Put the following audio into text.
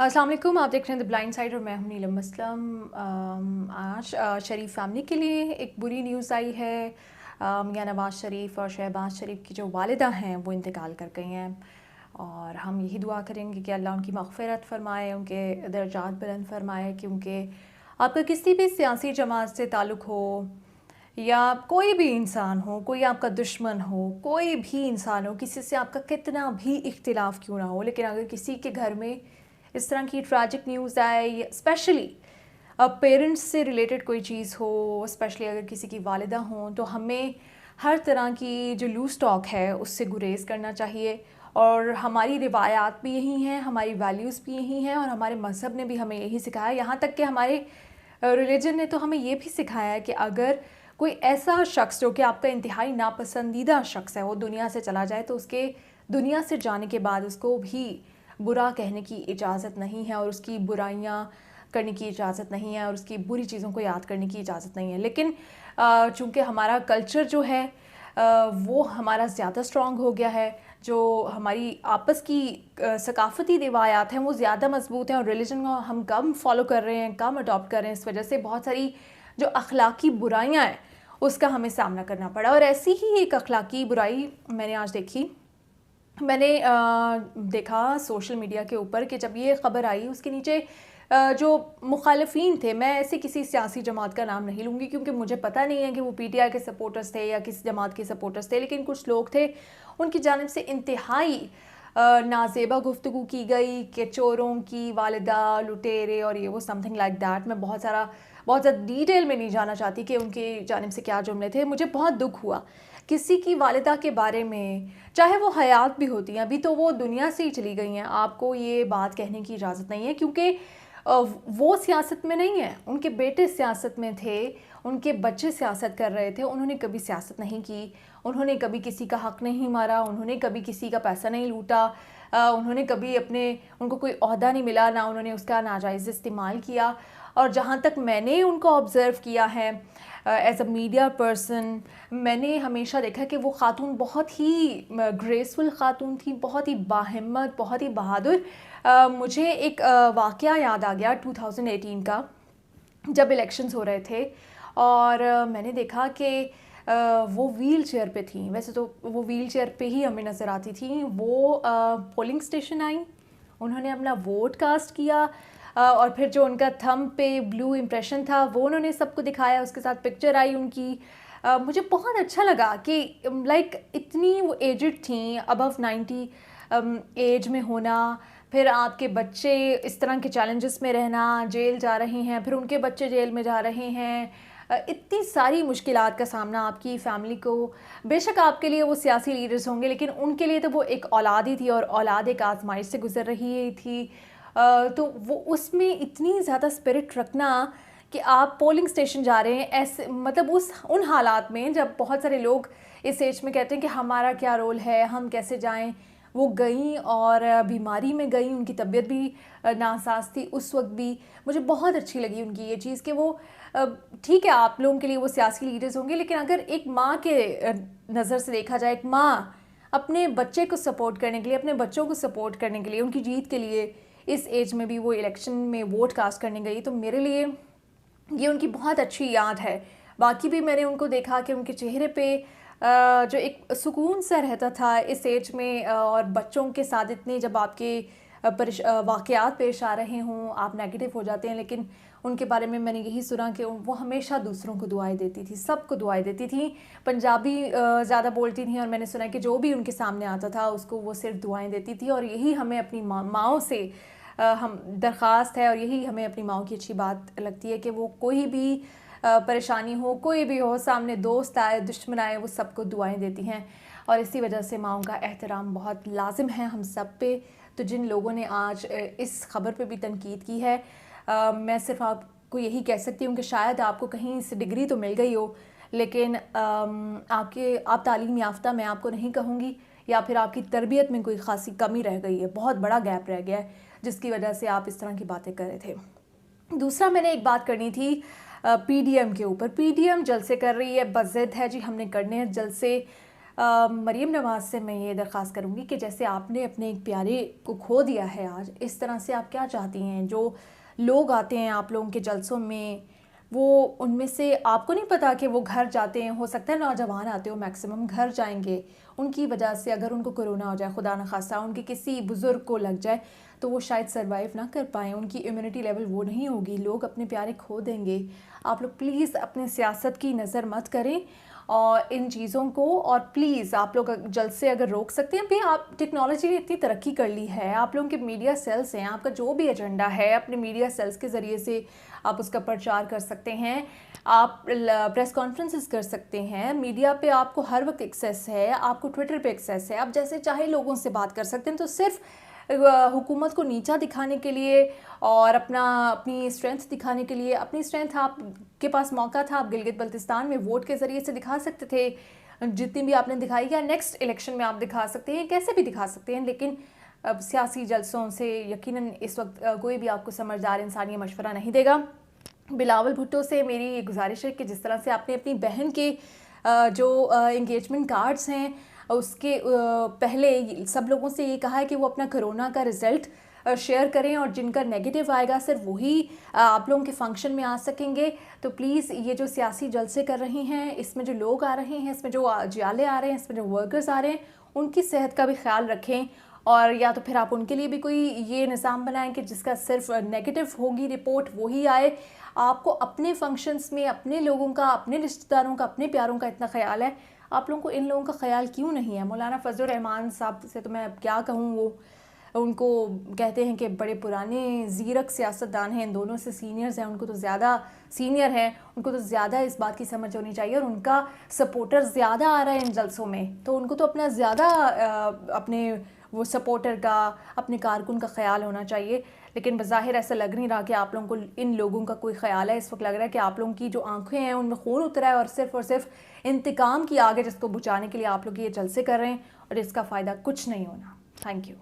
अस्सलाम वालेकुम, आप देख रहे हैं द ब्लाइंड साइड और मैं हूं नीलम असलम। आज शरीफ फैमिली के लिए एक बुरी न्यूज़ आई है। मियां नवाज़ शरीफ और शहबाज शरीफ की जो वालिदा हैं वो इंतकाल कर गई हैं, और हम यही दुआ करेंगे कि अल्लाह उनकी मग़फ़िरत फ़रमाए, उनके दर्जात बुलंद फ़रमाए। क्योंकि आपका किसी भी सियासी जमात से ताल्लुक़ हो या कोई भी इंसान हो, कोई आपका दुश्मन हो, कोई भी इंसान हो, किसी से आपका कितना भी इख्तिलाफ़ क्यों ना हो, लेकिन अगर किसी के घर में इस तरह की ट्रैजिक न्यूज़ आए, स्पेशली पेरेंट्स से रिलेटेड कोई चीज़ हो, स्पेशली अगर किसी की वालिदा हों, तो हमें हर तरह की जो लूज़ टॉक है उससे गुरेज़ करना चाहिए। और हमारी रिवायात भी यही हैं, हमारी वैल्यूज़ भी यही हैं, और हमारे मज़हब ने भी हमें यही सिखाया। यहाँ तक कि हमारे रिलीजन ने तो हमें ये भी सिखाया है कि अगर कोई ऐसा शख्स जो कि आपका इंतहाई नापसंदीदा शख्स है वो दुनिया से चला जाए, तो उसके दुनिया से जाने के बाद उसको भी बुरा कहने की इजाज़त नहीं है, और उसकी बुराइयां करने की इजाज़त नहीं है, और उसकी बुरी चीज़ों को याद करने की इजाज़त नहीं है। लेकिन चूँकि हमारा कल्चर जो है वो हमारा ज़्यादा स्ट्रॉन्ग हो गया है, जो हमारी आपस की सकाफ़ती रिवायात हैं वो ज़्यादा मजबूत हैं, और रिलीजन को हम कम फॉलो कर रहे हैं, कम अडॉप्ट कर रहे हैं। इस वजह से बहुत सारी जो अखलाकी बुराइयाँ हैं उसका हमें सामना करना पड़ा। और ऐसी ही एक अखलाकी बुराई मैंने आज देखी। मैंने देखा सोशल मीडिया के ऊपर कि जब ये ख़बर आई उसके नीचे जो मुखालिफिन थे, मैं ऐसे किसी सियासी जमात का नाम नहीं लूँगी क्योंकि मुझे पता नहीं है कि वो पीटीआई के सपोर्टर्स थे या किस जमात के सपोर्टर्स थे, लेकिन कुछ लोग थे, उनकी जानिब से इंतहाई नाज़ेबा गुफ्तगू की गई कि चोरों की वालिदा लुटेरे और ये वो समथिंग लाइक दैट। मैं बहुत ज़्यादा डिटेल में नहीं जाना चाहती कि उनकी जानिब से क्या जुमले थे। मुझे बहुत दुख हुआ किसी की वालिदा के बारे में, चाहे वो हयात भी होती हैं, अभी तो वो दुनिया से ही चली गई हैं, आपको ये बात कहने की इजाज़त नहीं है, क्योंकि वो सियासत में नहीं है, उनके बेटे सियासत में थे, उनके बच्चे सियासत कर रहे थे। उन्होंने कभी सियासत नहीं की, उन्होंने कभी किसी का हक़ नहीं मारा, उन्होंने कभी किसी का पैसा नहीं लूटा, उन्होंने कभी उनको कोई ओहदा नहीं मिला, ना उन्होंने उसका नाजायज़ इस्तेमाल किया। और जहाँ तक मैंने उनको ऑब्ज़र्व किया है एज़ अ मीडिया पर्सन, मैंने हमेशा देखा कि वो ख़ातून बहुत ही ग्रेसफुल ख़ातून थी, बहुत ही बाहिम्मत, बहुत ही बहादुर। मुझे एक वाक़या याद आ गया 2018 का, जब इलेक्शंस हो रहे थे, और मैंने देखा कि वो व्हील चेयर पे थी। वैसे तो वो व्हील चेयर पे ही हमें नज़र आती थी। वो पोलिंग स्टेशन आई, उन्होंने अपना वोट कास्ट किया, और फिर जो उनका थंब पे ब्लू इम्प्रेशन था वो उन्होंने सबको दिखाया, उसके साथ पिक्चर आई उनकी। मुझे बहुत अच्छा लगा कि लाइक इतनी वो एजड थी, अबव 90 एज में होना, फिर आपके बच्चे इस तरह के चैलेंजेस में रहना, जेल जा रहे हैं, फिर उनके बच्चे जेल में जा रहे हैं, इतनी सारी मुश्किलात का सामना आपकी फ़ैमिली को। बेशक आपके लिए वो सियासी लीडर्स होंगे, लेकिन उनके लिए तो वो एक औलाद ही थी, और औलाद एक आजमाइश से गुजर रही थी। तो वो उसमें इतनी ज़्यादा स्पिरिट रखना कि आप पोलिंग स्टेशन जा रहे हैं, ऐसे मतलब उन हालात में जब बहुत सारे लोग इस एज में कहते हैं कि हमारा क्या रोल है, हम कैसे जाएं। वो गईं और बीमारी में गईं, उनकी तबीयत भी नासाज थी उस वक्त भी। मुझे बहुत अच्छी लगी उनकी ये चीज़ कि वो ठीक है आप लोगों के लिए वो सियासी लीडर्स होंगे, लेकिन अगर एक माँ के नज़र से देखा जाए, एक माँ अपने बच्चे को सपोर्ट करने के लिए, अपने बच्चों को सपोर्ट करने के लिए, उनकी जीत के लिए इस एज में भी वो इलेक्शन में वोट कास्ट करने गई, तो मेरे लिए ये उनकी बहुत अच्छी याद है। बाकी भी मैंने उनको देखा कि उनके चेहरे पे जो एक सुकून सा रहता था इस एज में, और बच्चों के साथ इतने जब आपके वाक़यात पेश आ रहे हों, आप नेगेटिव हो जाते हैं। लेकिन उनके बारे में मैंने यही सुना कि वो हमेशा दूसरों को दुआएं देती थी, सबको दुआएं देती थी। पंजाबी ज़्यादा बोलती थी, और मैंने सुना कि जो भी उनके सामने आता था उसको वो सिर्फ दुआएं देती थी। और यही हमें अपनी माँओं से हम दरख्वास्त है, और यही हमें अपनी माँओं की अच्छी बात लगती है कि वो कोई भी परेशानी हो, कोई भी हो, सामने दोस्त आए, दुश्मन आए, वो सबको दुआएं देती हैं। और इसी वजह से माँओं का एहतराम बहुत लाजिम है हम सब पे। तो जिन लोगों ने आज इस खबर पे भी तनकीद की है, मैं सिर्फ आपको यही कह सकती हूँ कि शायद आपको कहीं से डिग्री तो मिल गई हो, लेकिन आप तालीम याफ्ता मैं आपको नहीं कहूँगी, या फिर आपकी तरबियत में कोई ख़ासी कमी रह गई है, बहुत बड़ा गैप रह गया है, जिसकी वजह से आप इस तरह की बातें कर रहे थे। दूसरा मैंने एक बात करनी थी पीडीएम के ऊपर। पीडीएम जलसे कर रही है, बज़िद है जी, हमने करने हैं जलसे। مریم نواز سے میں یہ درخواست کروں گی کہ جیسے آپ نے اپنے ایک پیارے کو کھو دیا ہے آج، اس طرح سے آپ کیا چاہتی ہیں جو لوگ آتے ہیں آپ لوگوں کے جلسوں میں، وہ ان میں سے آپ کو نہیں پتا کہ وہ گھر جاتے ہیں، ہو سکتا ہے نوجوان آتے ہو میکسیمم گھر جائیں گے، ان کی وجہ سے اگر ان کو کرونا ہو جائے، خدا نخواستہ ان کے کسی بزرگ کو لگ جائے تو وہ شاید سروائیو نہ کر پائیں، ان کی امیونٹی لیول وہ نہیں ہوگی، لوگ اپنے پیارے کھو دیں گے۔ آپ لوگ پلیز اپنے سیاست کی نظر مت کریں اور ان چیزوں کو، اور پلیز آپ لوگ جلسے اگر روک سکتے ہیں، بھی آپ ٹیکنالوجی نے اتنی ترقی کر لی ہے، آپ لوگوں کے میڈیا سیلز ہیں، آپ کا جو بھی ایجنڈا ہے اپنے میڈیا سیلز کے ذریعے سے آپ اس کا پرچار کر سکتے ہیں، آپ پریس کانفرنسز کر سکتے ہیں، میڈیا پہ آپ کو ہر وقت ایکسیس ہے، آپ کو ٹویٹر پہ ایکسیس ہے، آپ جیسے چاہے لوگوں سے بات کر سکتے ہیں۔ تو صرف حکومت کو نیچا دکھانے کے لیے اور اپنی اسٹرینتھ دکھانے کے لیے، اپنی اسٹرینتھ آپ کے پاس موقع تھا، آپ گلگت بلتستان میں ووٹ کے ذریعے سے دکھا سکتے تھے، جتنی بھی آپ نے دکھائی، یا نیکسٹ الیکشن میں آپ دکھا سکتے ہیں، کیسے بھی دکھا سکتے ہیں، لیکن اب سیاسی جلسوں سے یقیناً اس وقت کوئی بھی آپ کو سمجھدار انسان یہ مشورہ نہیں دے گا۔ بلاول بھٹو سے میری یہ گزارش ہے کہ جس طرح سے آپ نے اپنی بہن کے جو انگیجمنٹ کارڈز ہیں اس کے پہلے سب لوگوں سے یہ کہا ہے کہ وہ اپنا کرونا کا رزلٹ شیئر کریں، اور جن کا نیگیٹو آئے گا صرف وہی آپ لوگوں کے فنکشن میں آ سکیں گے۔ تو پلیز یہ جو سیاسی جلسے کر رہی ہیں، اس میں جو لوگ آ رہے ہیں، اس میں جو جیالے آ رہے ہیں، اس میں جو ورکرز آ رہے ہیں، ان کی صحت کا بھی خیال رکھیں، اور یا تو پھر آپ ان کے لیے بھی کوئی یہ نظام بنائیں کہ جس کا صرف نیگیٹو ہوگی رپورٹ وہی آئے۔ آپ کو اپنے فنکشنز میں اپنے لوگوں کا، اپنے رشتہ داروں کا، اپنے پیاروں کا اتنا خیال ہے، آپ لوگوں کو ان لوگوں کا خیال کیوں نہیں ہے؟ مولانا فضل الرحمان صاحب سے تو میں اب کیا کہوں، وہ ان کو کہتے ہیں کہ بڑے پرانے زیرک سیاستدان ہیں، ان دونوں سے سینئرز ہیں، ان کو تو زیادہ سینئر ہیں، ان کو تو زیادہ اس بات کی سمجھ ہونی چاہیے، اور ان کا سپورٹر زیادہ آ رہا ہے ان جلسوں میں، تو ان کو تو اپنا زیادہ اپنے وہ سپورٹر کا، اپنے کارکن کا خیال ہونا چاہیے۔ لیکن بظاہر ایسا لگ نہیں رہا کہ آپ لوگوں کو ان لوگوں کا کوئی خیال ہے۔ اس وقت لگ رہا ہے کہ آپ لوگوں کی جو آنکھیں ہیں ان میں خون اترا ہے، اور صرف انتقام کی آگ ہے جس کو بجھانے کے لیے آپ لوگ یہ جلسے کر رہے ہیں، اور اس کا فائدہ کچھ نہیں ہونا۔ Thank you.